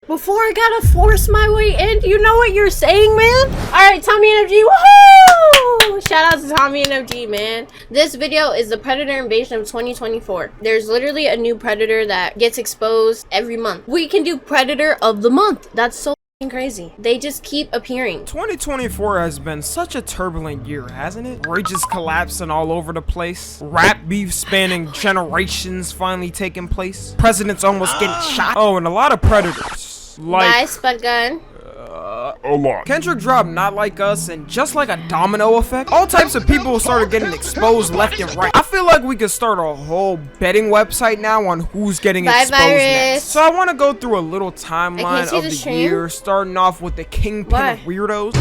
before I gotta force my way in. You know what you're saying, man? Alright, Tommy and OG, woohoo! Shout out to Tommy and OG, man. This video is the Predator Invasion of 2024. There's literally a new Predator that gets exposed every month. We can do Predator of the Month. That's so crazy. They just keep appearing. 2024 has been such a turbulent year, hasn't it? Rages collapsing all over the place. Rap beef spanning generations finally taking place. Presidents almost getting shot. Oh, and a lot of predators. Like, Nice, Spud Gun. a lot. Kendrick dropped Not Like Us, and just like a domino effect, all types of people started getting exposed left and right. I feel like we could start a whole betting website now on who's getting exposed next. So I want to go through a little timeline of the year, starting off with the kingpin of weirdos.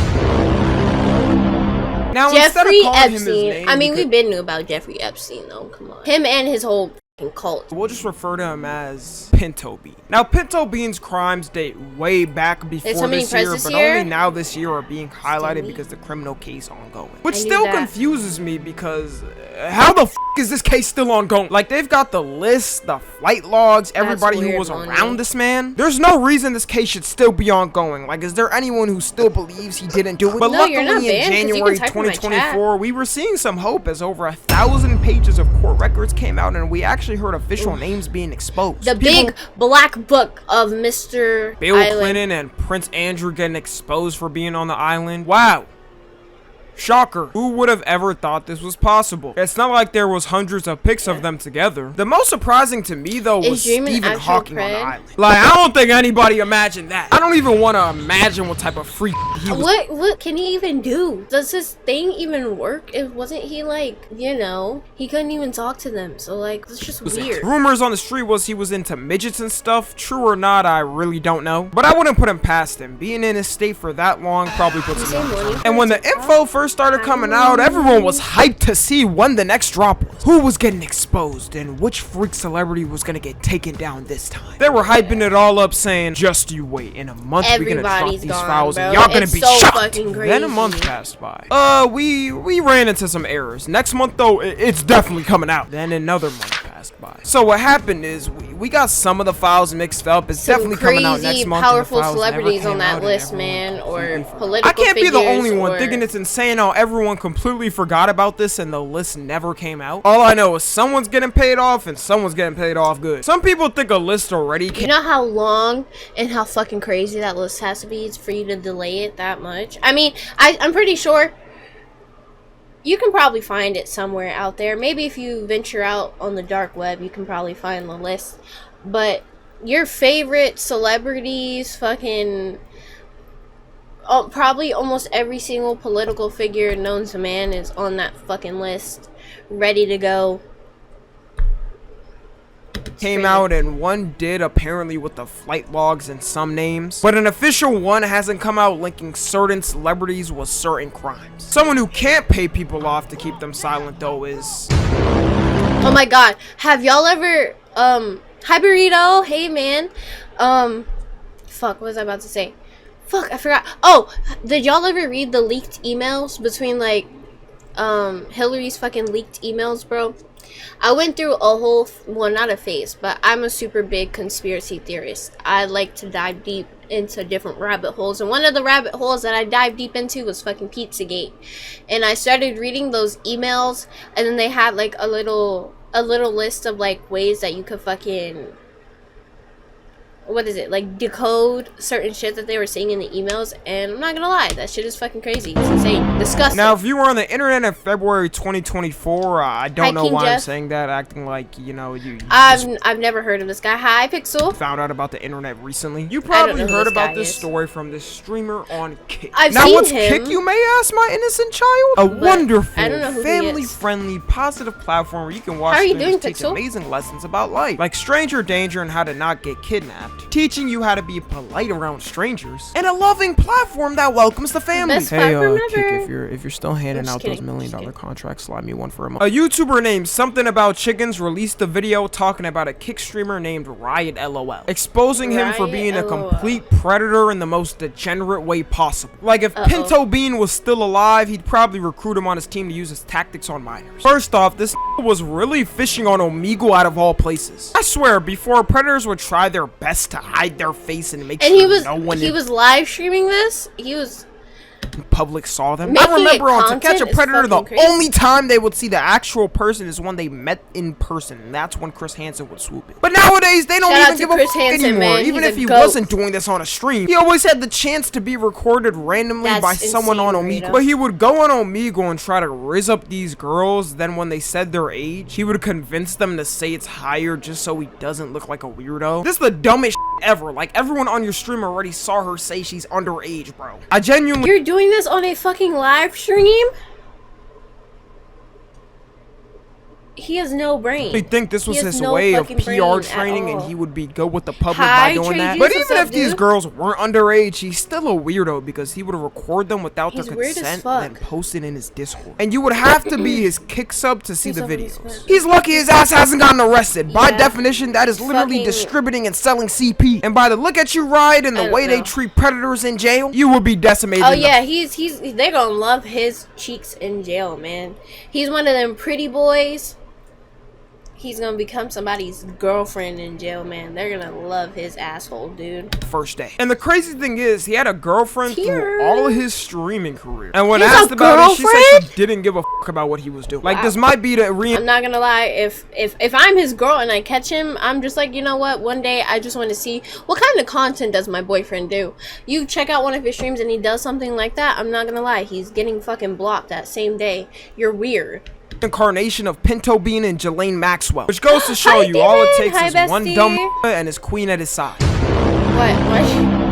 Now, Jeffrey instead of calling Epstein. him his name, I mean, we've been knew about Jeffrey Epstein, though. Come on. Him and his whole cult. we'll just refer to him as Pinto Bean. Now, Pinto Bean's crimes date way back before this year, but only now this year are being highlighted because the criminal case ongoing. Which still confuses me because how the f is this case still ongoing? Like, they've got the list, the flight logs, everybody who was around this man. There's no reason this case should still be ongoing. Like, is there anyone who still believes he didn't do it? But luckily in January 2024, we were seeing some hope as over 1,000 pages of court records came out and we actually heard official names being exposed. The big black book of Mr. Bill Clinton and Prince Andrew getting exposed for being on the island. Wow. Shocker. Who would have ever thought this was possible? It's not like there was hundreds of pics of them together. The most surprising to me, though, was Stephen Hawking on the island. Like, I don't think anybody imagined that. I don't even want to imagine what type of freak he was. What can he even do? Does this thing even work? Wasn't he like, you know, he couldn't even talk to them. So like, it's just weird. Rumors on the street was he was into midgets and stuff. True or not, I really don't know. But I wouldn't put him past him. Being in his state for that long probably puts him on. And when the info first started coming out, everyone was hyped to see when the next drop was. Who was getting exposed and which freak celebrity was gonna get taken down this time. They were hyping it all up saying, just you wait, in a month we're gonna drop these files and y'all gonna be shocked. Then a month passed by. We ran into some errors. Next month though, it's definitely coming out. Then another month passed by. So what happened is we got some of the files mixed up. It's definitely coming out next month. Powerful celebrities on that list, man, or political I can't be the only one or thinking it's insane how everyone completely forgot about this and the list never came out. All I know is someone's getting paid off and someone's getting paid off good. Some people think a list already came. You know how long and how fucking crazy that list has to be for you to delay it that much? I mean, I'm pretty sure you can probably find it somewhere out there. Maybe if you venture out on the dark web, you can probably find the list. But your favorite celebrities, fucking probably almost every single political figure known to man is on that fucking list, ready to go. Came out and one did apparently with the flight logs and some names, but an official one hasn't come out linking certain celebrities with certain crimes. Someone who can't pay people off to keep them silent though is, oh my god, have y'all ever hi Burrito, hey man, fuck, what was I about to say? Fuck, I forgot. Oh, did y'all ever read the leaked emails between like Hillary's fucking leaked emails, bro? I went through a whole, well, not a phase, but I'm a super big conspiracy theorist. I like to dive deep into different rabbit holes, and one of the rabbit holes that I dived deep into was fucking Pizzagate. And I started reading those emails, and then they had like a little list of like ways that you could fucking, what is it, like decode certain shit that they were saying in the emails, and I'm not gonna lie, that shit is fucking crazy. It's insane. Disgusting. Now, if you were on the internet in February 2024, I don't know why I'm saying that, acting like, you know, I've never heard of this guy. Hi, Pixel. Found out about the internet recently. You probably heard about this story from this streamer on Kick. Now, what's Kick, you may ask, my innocent child? A wonderful, family-friendly, positive platform where you can watch streamers teach amazing lessons about life, like stranger danger and how to not get kidnapped. Teaching you how to be polite around strangers, and a loving platform that welcomes the family. Hey, Kick, if you're still handing out those $1 million contracts, slide me one for a month. A YouTuber named Something About Chickens released a video talking about a Kick streamer named Riot LOL, exposing him for being a complete predator in the most degenerate way possible. Like, if Pinto Bean was still alive, he'd probably recruit him on his team to use his tactics on minors. First off, this was really fishing on Omegle out of all places. I swear, before predators would try their best to hide their face and make sure no one he was live streaming this. He was public saw them. I remember on To Catch a Predator, the only time they would see the actual person is when they met in person, and that's when Chris Hansen would swoop in. But nowadays, they don't even give a fuck anymore. Man. Even if he wasn't doing this on a stream, he always had the chance to be recorded randomly by someone on Omegle. But he would go on Omegle and try to rizz up these girls. Then when they said their age, he would convince them to say it's higher just so he doesn't look like a weirdo. This is the dumbest ever. Like, everyone on your stream already saw her say she's underage, bro. I genuinely... You're doing this on a fucking live stream? He has no brain. I think this was his way of PR training, and he would be good with the public by doing that. But even if these girls weren't underage, he's still a weirdo because he would record them without their consent and then post it in his Discord. And you would have to be his kick sub to see the videos. He's lucky his ass hasn't gotten arrested. By definition, that is literally distributing and selling CP. And by the look at you ride and the way they treat predators in jail, you will be decimated. Oh yeah, they're gonna love his cheeks in jail, man. He's one of them pretty boys. He's gonna become somebody's girlfriend in jail, man. They're gonna love his asshole, dude. First day. And the crazy thing is, he had a girlfriend through all of his streaming career. And when asked about it, she said she didn't give a fuck about what he was doing. Like, this might be the I'm not gonna lie, if I'm his girl and I catch him, I'm just like, you know what? One day, I just want to see what kind of content does my boyfriend do. You check out one of his streams and he does something like that, I'm not gonna lie, he's getting fucking blocked that same day. You're weird. Incarnation of Pinto Bean and Jelaine Maxwell, which goes to show you all it takes is one dumb and his queen at his side. What?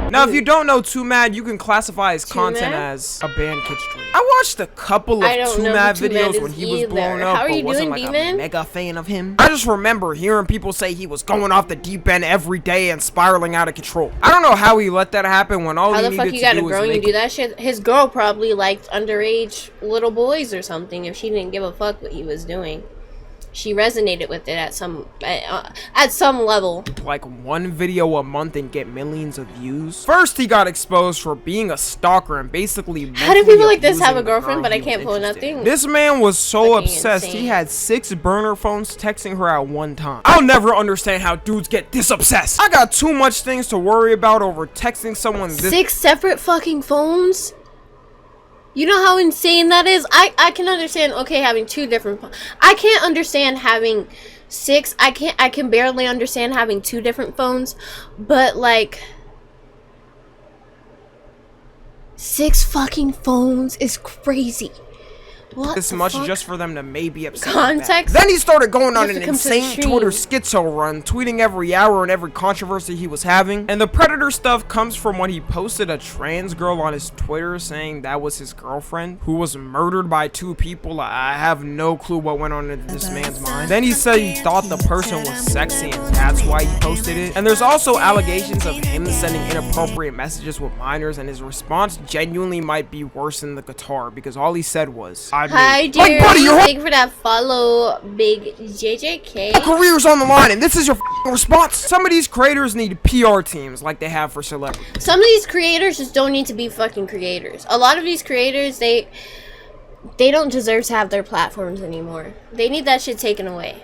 Now, if you don't know Too Mad, you can classify his content as a banned kid stream. I watched a couple of Too Mad videos when he was blown up, but wasn't like a mega fan of him. I just remember hearing people say he was going off the deep end every day and spiraling out of control. I don't know how he let that happen when all he needed to do was How the fuck you got a girl and you do that shit? His girl probably liked underage little boys or something if she didn't give a fuck what he was doing. She resonated with it at some level. Like one video a month and get millions of views. First, he got exposed for being a stalker and basically how do people like this have a girlfriend but I can't pull nothing? This man was so obsessed he had 6 burner phones texting her at one time. I'll never understand how dudes get this obsessed. I got too much things to worry about over texting someone this 6 separate fucking phones? You know how insane that is? I can understand, okay, having 2 different... I can't understand having 6. I can barely understand having 2 different phones. But, like... 6 fucking phones is crazy. What this much just for them to maybe upset context. Then he started going on an insane Twitter schizo run, tweeting every hour and every controversy he was having. And the Predator stuff comes from when he posted a trans girl on his Twitter saying that was his girlfriend who was murdered by 2 people. I have no clue what went on in this man's mind. Then he said he thought the person was sexy and that's why he posted it. And there's also allegations of him sending inappropriate messages with minors, and his response genuinely might be worse than the guitar because all he said was, hi, dear. Like, buddy, thank you for that follow, big JJK. Your career's on the line, and this is your response. Some of these creators need PR teams like they have for celebrities. Some of these creators just don't need to be fucking creators. A lot of these creators, they don't deserve to have their platforms anymore. They need that shit taken away.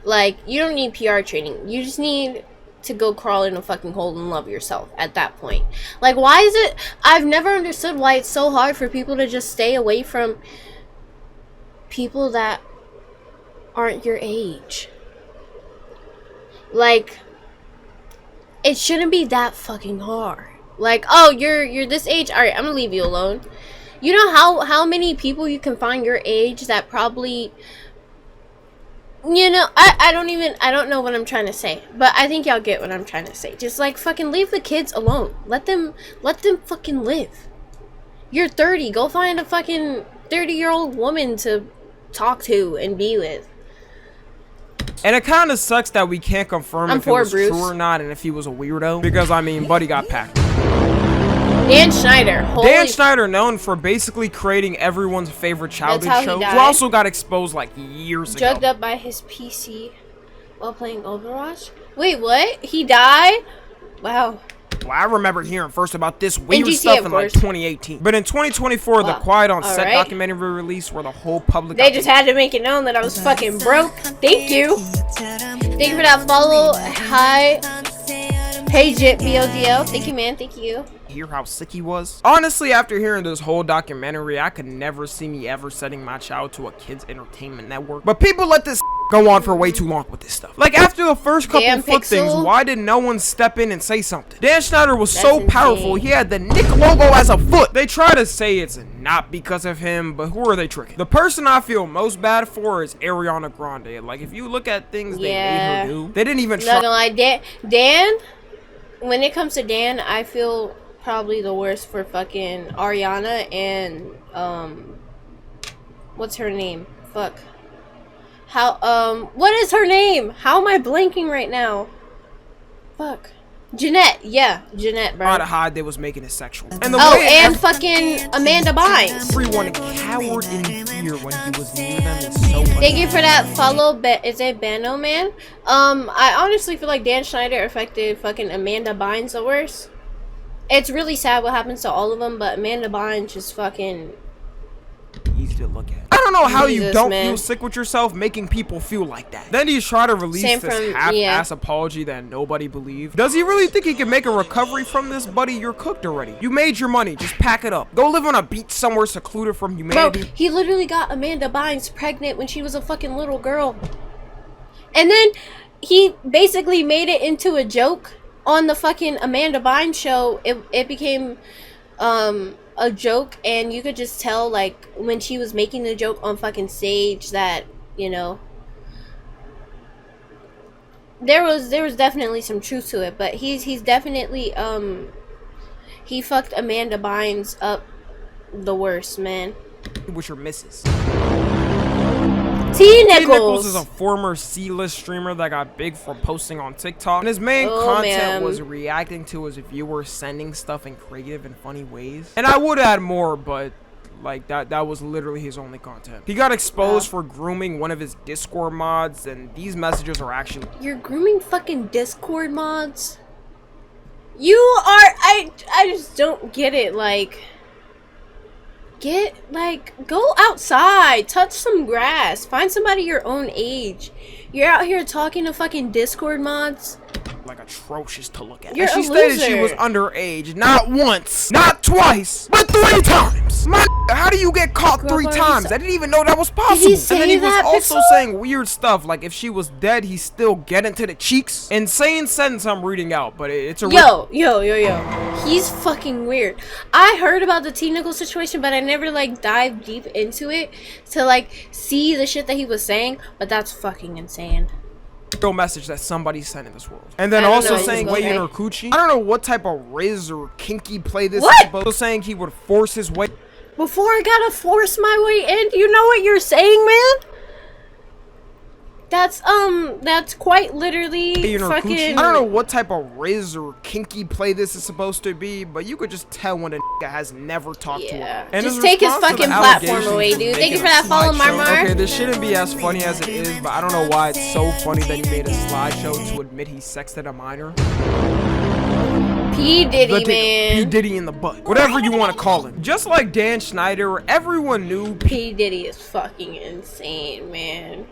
Like, you don't need PR training. You just need to go crawl in a fucking hole and love yourself at that point. Like, why is it... I've never understood why it's so hard for people to just stay away from people that aren't your age. Like, it shouldn't be that fucking hard. Like, oh, you're this age, all right, I'm gonna leave you alone. You know how many people you can find your age that probably, you know, I don't know what I'm trying to say, but I think y'all get what I'm trying to say. Just like fucking leave the kids alone. Let them fucking live. You're 30, go find a fucking 30-year-old woman to talk to and be with. And it kind of sucks that we can't confirm if it was true or not and if he was a weirdo. Because, I mean, buddy got packed. Dan Schneider. Dan Schneider, known for basically creating everyone's favorite childhood show, who also got exposed like years ago. Drugged up by his PC while playing Overwatch? Wait, what? He died? Wow. Well, I remember hearing first about this weird stuff in like 2018. But in 2024, the Kaidan set documentary released where the whole public... They just had to make it known that I was fucking broke. Thank you. Thank you for that follow. Hi. Hey, Jit BODL. Thank you, man. Thank you. Hear how sick he was? Honestly, after hearing this whole documentary, I could never see me ever sending my child to a kids entertainment network. But people let this go on for way too long with this stuff. Like, after the first couple foot things, why did no one step in and say something? Dan Schneider was so powerful, he had the Nick logo as a foot. They try to say it's not because of him, but who are they tricking? The person I feel most bad for is Ariana Grande. Like, if you look at things they made her do, they didn't even try. Not gonna lie, Dan, when it comes to Dan, I feel probably the worst for fucking Ariana and what's her name? Fuck. What is her name? How am I blanking right now? Fuck. Jeanette, yeah, Jeanette, bro. Try to hide they was making it sexual. And and fucking Amanda Bynes. Everyone cowered in fear when he was near them. It's so funny. Thank you for that follow. Is it Bano, man? I honestly feel like Dan Schneider affected fucking Amanda Bynes the worst. It's really sad what happens to all of them, but Amanda Bynes just fucking easy to look at. I don't know how you don't feel sick with yourself making people feel like that. Then you try to release this half-ass apology that nobody believed. Does he really think he can make a recovery from this? Buddy, you're cooked already. You made your money. Just pack it up. Go live on a beach somewhere secluded from humanity. Bro, he literally got Amanda Bynes pregnant when she was a fucking little girl. And then he basically made it into a joke on the fucking Amanda Bynes show. It became a joke, and you could just tell, like, when she was making the joke on fucking stage that, you know, there was definitely some truth to it, but he's definitely he fucked Amanda Bynes up the worst, man. Which are misses. T Nichols is a former C-list streamer that got big from posting on TikTok, and his main content was reacting to his viewers sending stuff in creative and funny ways. And I would add more, but like that was literally his only content. He got exposed for grooming one of his Discord mods, and these messages are actually— You're grooming fucking Discord mods? You are— I just don't get it. Like, go outside, touch some grass, find somebody your own age. You're out here talking to fucking Discord mods. Like, atrocious to look at. You're and she stated she was underage, not once, not twice, but 3 times. How do you get caught 3 times? I didn't even know that was possible. Did he say and then he was that, also saying weird stuff, like if she was dead, he'd still get into the cheeks. Insane sentence I'm reading out, but it's a— Yo. He's fucking weird. I heard about the T Nichols situation, but I never like dived deep into it to like see the shit that he was saying, but that's fucking insane. Real message that somebody sent in this world. And then also saying way in her coochie. I don't know what type of riz or kinky play this is supposed to, saying he would force his way. Before I gotta force my way in, do you know what you're saying, man? That's quite literally fucking— I don't know what type of riz or kinky play this is supposed to be, but you could just tell when a nigga has never talked to her. And just take his fucking platform away, dude. Thank you for that follow, Marmar. Okay, this shouldn't be as funny as it is, but I don't know why it's so funny that he made a slideshow to admit he sexted a minor. P. Diddy, man. P. Diddy in the butt. Whatever you want to call him. Just like Dan Schneider, everyone knew P. Diddy is fucking insane, man.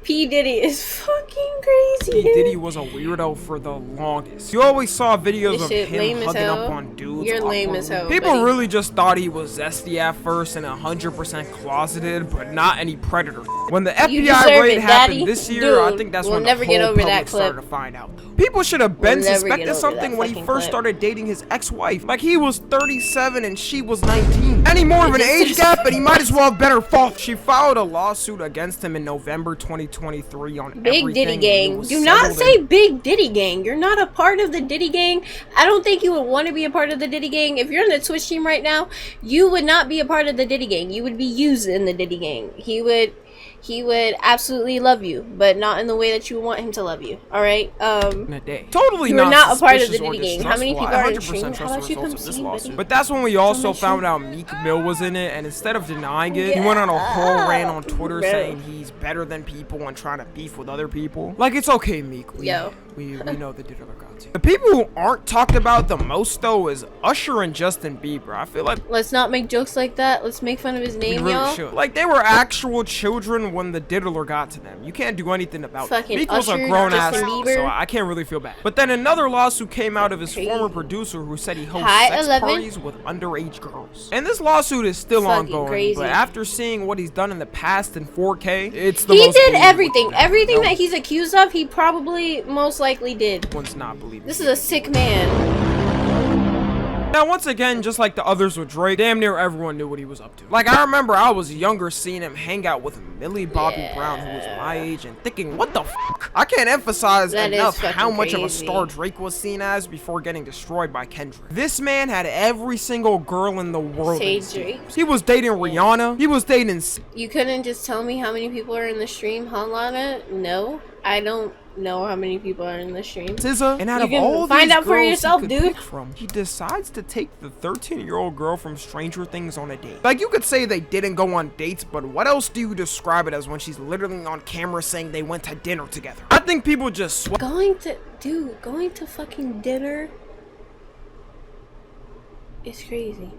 P. Diddy is fucking crazy. P. Diddy was a weirdo for the longest. You always saw videos of him hugging up on dudes. You're lame as hell. People really just thought he was zesty at first and 100% closeted, but not any predator. When the FBI raid happened this year, I think that's when the whole public started to find out. People should have been suspected something when he first started dating his ex-wife. Like, he was 37 and she was 19. Any more of an age gap, and he might as well have been her fault. She filed a lawsuit against him in November 2023 on Big Diddy Gang. Do not say Big Diddy Gang. You're not a part of the Diddy Gang. I don't think you would want to be a part of the Diddy Gang. If you're in the Twitch team right now, you would not be a part of the Diddy Gang. You would be used in the Diddy Gang. He would absolutely love you, but not in the way that you want him to love you. All right. In a day. Totally you're not a part of the Diddy Gang. How many people are in stream? How about you come see me, but that's when we also found out Meek Mill was in it, and instead of denying it, he went on a whole rant on Twitter saying he's better than people and trying to beef with other people. Like, it's okay, Meek. We know the Diddy got you. The people who aren't talked about the most though is Usher and Justin Bieber. I feel like let's not make jokes like that. Let's make fun of his name, y'all. Like, they were actual children on when the diddler got to them. You can't do anything about it. Fucking Meek was a Usher, grown-ass, Justin Bieber. so I can't really feel bad. But then another lawsuit came out of his former producer who said he hosts sex parties with underage girls. And this lawsuit is still fucking ongoing, crazy. but after seeing what he's done in the past in 4K, it's the he most did everything. thing. Everything that he's accused of, he probably most likely did. One's not believing. This is a sick man. Now, once again, just like the others with Drake, damn near everyone knew what he was up to. Like, I remember I was younger seeing him hang out with Millie Bobby Brown, who was my age, and thinking, what the fuck? I can't emphasize enough how much of a star Drake was seen as before getting destroyed by Kendrick. This man had every single girl in the world. Drake. He was dating Rihanna. He was dating... You couldn't just tell me how many people are in the stream, huh, Lana? No, I don't know how many people are in the stream. SZA, and out of you all find these out for girls yourself, he could dude. pick from, he decides to take the 13-year-old girl from Stranger Things on a date. Like, you could say they didn't go on dates, but what else do you describe it as when she's literally on camera saying they went to dinner together? I think people just going to fucking dinner is crazy.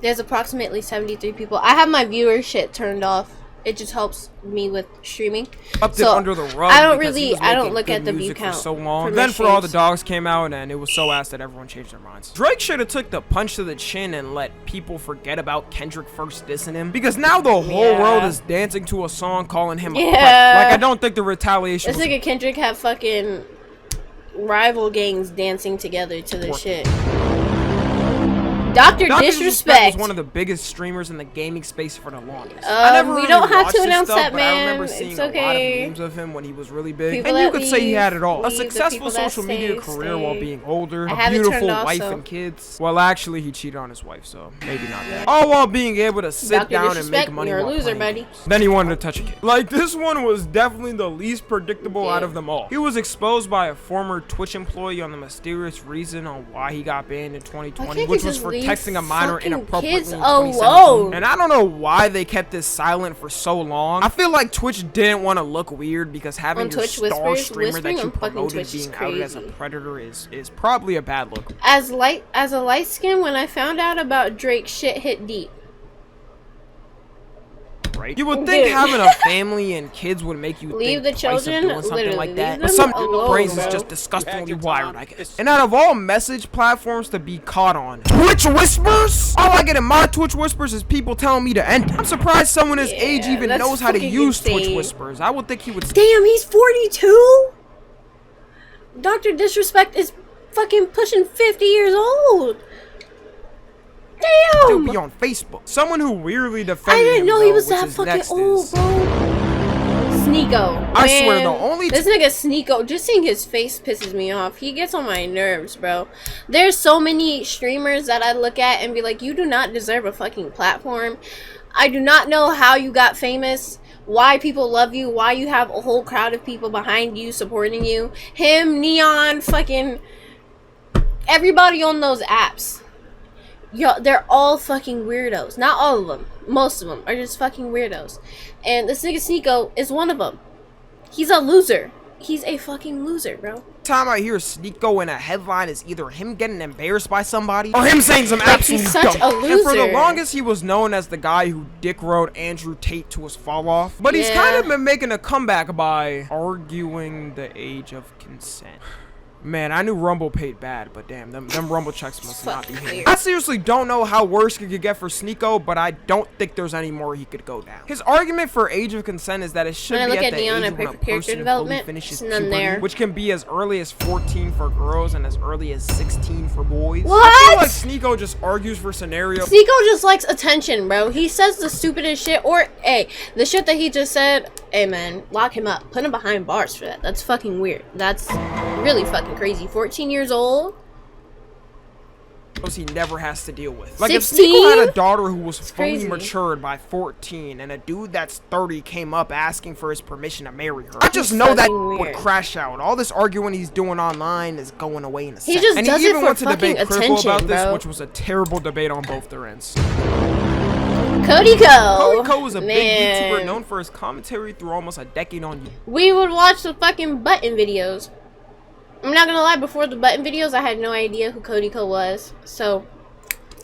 There's approximately 73 people. I have my viewer shit turned off. It just helps me with streaming. Upped it under the rug. I don't look at the view count for so long. Then for all the dogs came out, and it was so ass that everyone changed their minds. Drake should have took the punch to the chin and let people forget about Kendrick first dissing him, because now the whole world is dancing to a song calling him a prick. Like, I don't think the retaliation. It's like a Kendrick have fucking rival gangs dancing together to this shit. Dr. Disrespect was one of the biggest streamers in the gaming space for the longest. We don't have to announce that, man. I remember seeing a lot of memes of him when he was really big. And you could say he had it all. A successful social media career while being older, a beautiful wife and kids. Well, actually, he cheated on his wife, so maybe not that. All while being able to sit down and make money while playing games. Then he wanted to touch a kid. Like, this one was definitely the least predictable out of them all. He was exposed by a former Twitch employee on the mysterious reason on why he got banned in 2020, which was for texting a minor inappropriately alone. And I don't know why they kept this silent for so long. I feel like Twitch didn't want to look weird, because having your star streamer that you promoted being outed as a predator is probably a bad look. As a light skin, when I found out about Drake, shit hit deep. Right? You would think having a family and kids would make you leave the children doing something like that. But some brains is just disgustingly wired, I guess. And out of all message platforms to be caught on, Twitch Whispers? All I get in my Twitch Whispers is people telling me to end it. I'm surprised someone his age even knows how to use Twitch Whispers. I would think he would. Damn, he's 42? Dr. Disrespect is fucking pushing 50 years old. Damn! Still be on Facebook. Someone who weirdly defended him. I didn't know he was that fucking old, bro. Sneeko. I swear, the only this nigga Sneeko, just seeing his face pisses me off. He gets on my nerves, bro. There's so many streamers that I look at and be like, you do not deserve a fucking platform. I do not know how you got famous, why people love you, why you have a whole crowd of people behind you supporting you. Him, Neon, fucking everybody on those apps. Yo, they're all fucking weirdos. Not all of them. Most of them are just fucking weirdos. And this nigga Sneeko is one of them. He's a loser. He's a fucking loser, bro. Time I hear Sneeko in a headline is either him getting embarrassed by somebody or him saying some absolute he's such a loser. And for the longest, he was known as the guy who dick rode Andrew Tate to his fall off. But he's kind of been making a comeback by arguing the age of consent. Man, I knew Rumble paid bad, but damn, them Rumble checks must not be here. I seriously don't know how worse it could get for Sneeko, but I don't think there's any more he could go down. His argument for age of consent is that it should be at the age when a person fully finishes puberty, which can be as early as 14 for girls and as early as 16 for boys. What? I feel like Sneeko just argues for scenarios. Sneeko just likes attention, bro. He says the stupidest shit, or, hey, the shit that he just said, hey, man, lock him up. Put him behind bars for that. That's fucking weird. That's really fucking crazy. 14 years old. He never has to deal with. Like 16? if Sneeko had a daughter who was fully matured by 14 and a dude that's 30 came up asking for his permission to marry her, I just know that would crash out. All this arguing he's doing online is going away in a second. He just does it for fucking attention, about this, bro. which was a terrible debate on both their ends. Cody Co. Cody Co is a big YouTuber known for his commentary through almost a decade on YouTube. We would watch the fucking button videos. I'm not gonna lie, before the button videos, I had no idea who Cody Co was. So,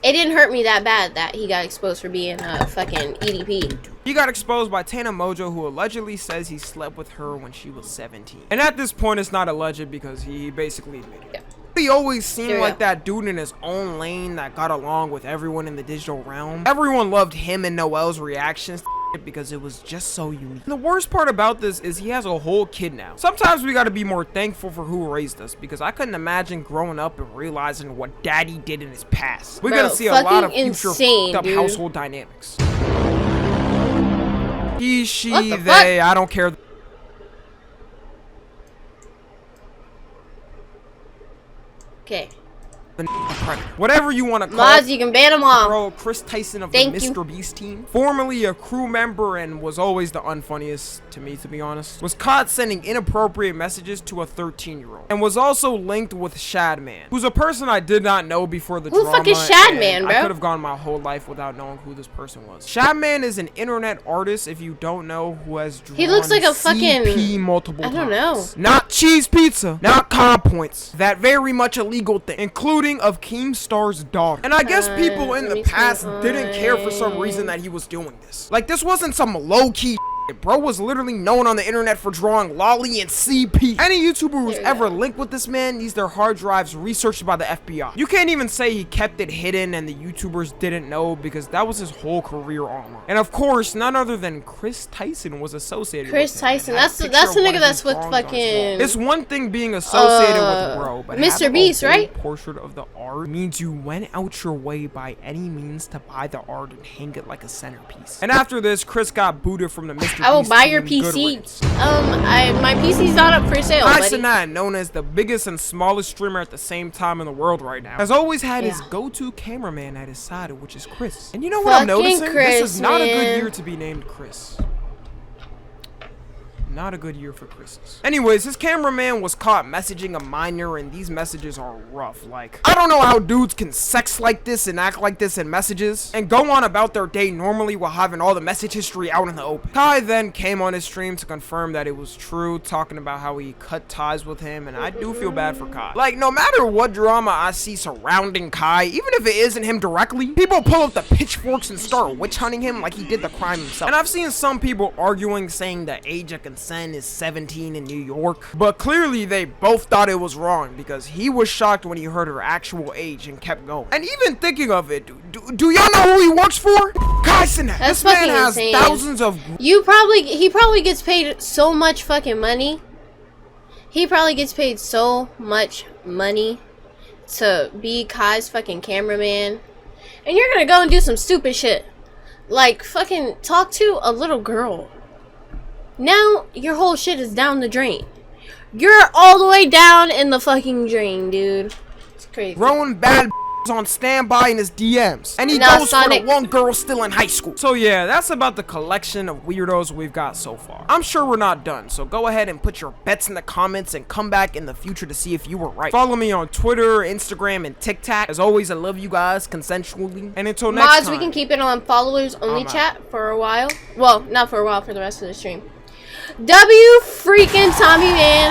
it didn't hurt me that bad that he got exposed for being a fucking EDP. He got exposed by Tana Mojo, who allegedly says he slept with her when she was 17. And at this point, it's not alleged because he basically admitted it. He always seemed like that dude in his own lane that got along with everyone in the digital realm. Everyone loved him and Noel's reactions because it was just so unique. And the worst part about this is he has a whole kid now. Sometimes we gotta be more thankful for who raised us, because I couldn't imagine growing up and realizing what daddy did in his past. We're gonna see a lot of future fucked up household dynamics. He, she, they, I don't care. Okay. Whatever you want to call Mods, you can ban them all. Bro, Chris Tyson of the Mr. Beast team, formerly a crew member and was always the unfunniest to me, to be honest, was caught sending inappropriate messages to a 13-year-old and was also linked with Shadman, who's a person I did not know before the drama. Who the fuck is Shadman, bro? I could have gone my whole life without knowing who this person was. Shadman is an internet artist, if you don't know, who has drawn he looks like a fucking CP multiple times. I don't know. Not cheese pizza, not con points, that very much illegal thing, including of Keemstar's daughter. And I guess people in the past didn't care for some reason that he was doing this. Like, this wasn't some low-key shit. Bro was literally known on the internet for drawing lolly and CP. Any YouTuber who's ever linked with this man needs their hard drives researched by the FBI. You can't even say he kept it hidden and the YouTubers didn't know, because that was his whole career online. And of course, none other than Chris Tyson was associated with him. Chris Tyson, that's the nigga that's with fucking... It's one thing being associated with bro, but Mr. Beast, right? Portrait of the art means you went out your way by any means to buy the art and hang it like a centerpiece. And after this, Chris got booted from the Mr. I will buy your PC. My PC's not up for sale, Tyson, known as the biggest and smallest streamer at the same time in the world right now, has always had his go-to cameraman at his side, which is Chris. And you know what I'm noticing? This is not a good year to be named Chris. Not a good year for Chris's. Anyways, his cameraman was caught messaging a minor, and these messages are rough. Like, I don't know how dudes can sex like this and act like this in messages and go on about their day normally while having all the message history out in the open. Kai then came on his stream to confirm that it was true, talking about how he cut ties with him, and I do feel bad for Kai. Like, no matter what drama I see surrounding Kai, even if it isn't him directly, people pull up the pitchforks and start witch hunting him like he did the crime himself. And I've seen some people arguing, saying the age of consent is 17 in New York, but clearly they both thought it was wrong, because he was shocked when he heard her actual age and kept going. And even thinking of it, do y'all know who he works for? Kaidan. This man has thousands of... He probably gets paid so much fucking money. He probably gets paid so much money to be Kai's fucking cameraman. And you're gonna go and do some stupid shit. Like fucking talk to a little girl. Now, your whole shit is down the drain. You're all the way down in the fucking drain, dude. It's crazy. Throwing bad on standby in his DMs. And he goes for the one girl still in high school. So yeah, that's about the collection of weirdos we've got so far. I'm sure we're not done, so go ahead and put your bets in the comments and come back in the future to see if you were right. Follow me on Twitter, Instagram, and TikTok. As always, I love you guys consensually. And until next time. Mods, we can keep it on followers only chat for a while. Well, not for a while, for the rest of the stream. W freaking Tommy, man.